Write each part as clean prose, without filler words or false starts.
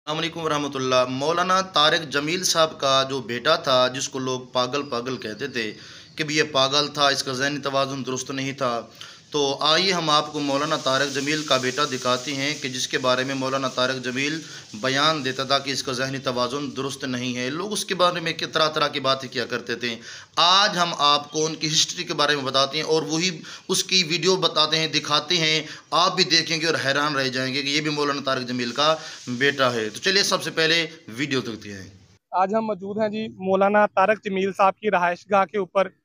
अस्सलामुअलैकुम वरहमतुल्लाह। मौलाना तारिक जमील साहब का जो बेटा था, जिसको लोग पागल पागल कहते थे कि भी ये पागल था, इसका ज़हनी तवाज़ुन दुरुस्त नहीं था। तो आइए हम आपको मौलाना तारिक जमील का बेटा दिखाते हैं कि जिसके बारे में मौलाना तारिक जमील बयान देता था कि इसका ज़हनी तवाज़ुन दुरुस्त नहीं है। लोग उसके बारे में तरह तरह की बातें किया करते थे। आज हम आपको उनकी हिस्ट्री के बारे में बताते हैं और वही उसकी वीडियो बताते हैं, दिखाते हैं। आप भी देखेंगे और हैरान रह जाएंगे कि ये भी मौलाना तारिक जमील का बेटा है। तो चलिए सबसे पहले वीडियो देखते हैं। आज हम मौजूद हैं जी मौलाना तारक जमील साहब की रहायशगाह के ऊपर।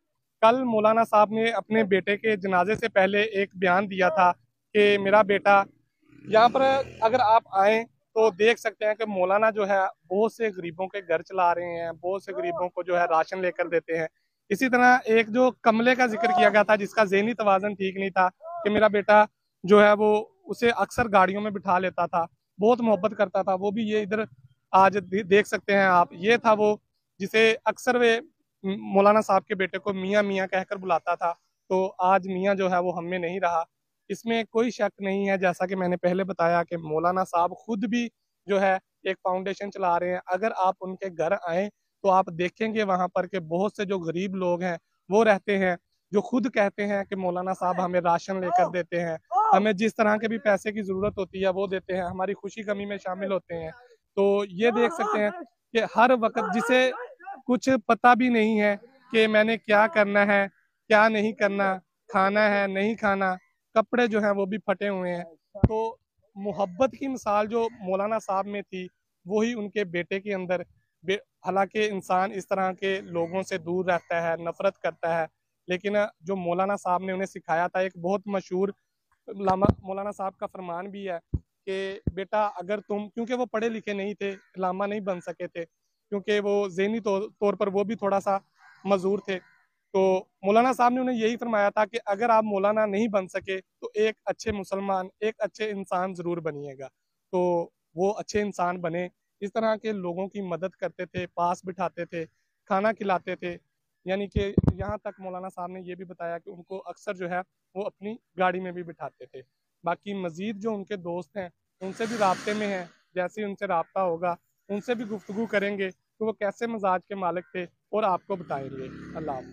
कल मौलाना साहब ने अपने बेटे के जनाजे से पहले एक बयान दिया था कि मेरा बेटा यहाँ पर, अगर आप आए तो देख सकते हैं कि मौलाना जो है बहुत से गरीबों के घर चला रहे हैं, बहुत से गरीबों को जो है राशन लेकर देते हैं। इसी तरह एक जो कमले का जिक्र किया गया था जिसका ज़हनी तवाज़ुन ठीक नहीं था, कि मेरा बेटा जो है वो उसे अक्सर गाड़ियों में बिठा लेता था, बहुत मोहब्बत करता था। वो भी ये इधर आज देख सकते हैं आप, ये था वो जिसे अक्सर वे मौलाना साहब के बेटे को मियाँ मियाँ कहकर बुलाता था। तो आज मियाँ जो है वो हम में नहीं रहा, इसमें कोई शक नहीं है। जैसा कि मैंने पहले बताया कि मौलाना साहब खुद भी जो है एक फाउंडेशन चला रहे हैं। अगर आप उनके घर आए तो आप देखेंगे वहां पर के बहुत से जो गरीब लोग हैं वो रहते हैं, जो खुद कहते हैं कि मौलाना साहब हमें राशन लेकर देते हैं, हमें जिस तरह के भी पैसे की जरूरत होती है वो देते हैं, हमारी खुशी गमी में शामिल होते हैं। तो ये देख सकते हैं कि हर वक्त जिसे कुछ पता भी नहीं है कि मैंने क्या करना है, क्या नहीं करना, खाना है नहीं खाना, कपड़े जो हैं वो भी फटे हुए हैं। तो मोहब्बत की मिसाल जो मौलाना साहब में थी वही उनके बेटे के अंदर। हालांकि इंसान इस तरह के लोगों से दूर रहता है, नफरत करता है, लेकिन जो मौलाना साहब ने उन्हें सिखाया था, एक बहुत मशहूर मौलाना साहब का फरमान भी है कि बेटा अगर तुम, क्योंकि वो पढ़े लिखे नहीं थे, लामा नहीं बन सके थे, क्योंकि वो ज़हनी तौर पर वो भी थोड़ा सा मजूर थे। तो मौलाना साहब ने उन्हें यही फरमाया था कि अगर आप मौलाना नहीं बन सके तो एक अच्छे मुसलमान, एक अच्छे इंसान ज़रूर बनिएगा। तो वो अच्छे इंसान बने, इस तरह के लोगों की मदद करते थे, पास बिठाते थे, खाना खिलाते थे। यानी कि यहाँ तक मौलाना साहब ने ये भी बताया कि उनको अक्सर जो है वो अपनी गाड़ी में भी बिठाते थे। बाकी मज़ीद जो उनके दोस्त हैं उनसे भी राब्ते में हैं, जैसे ही उनसे रब्ता होगा उनसे भी गुफ्तगू करेंगे कि वो कैसे मिजाज के मालिक थे और आपको बताएंगे। अल्लाह हाफ़िज़।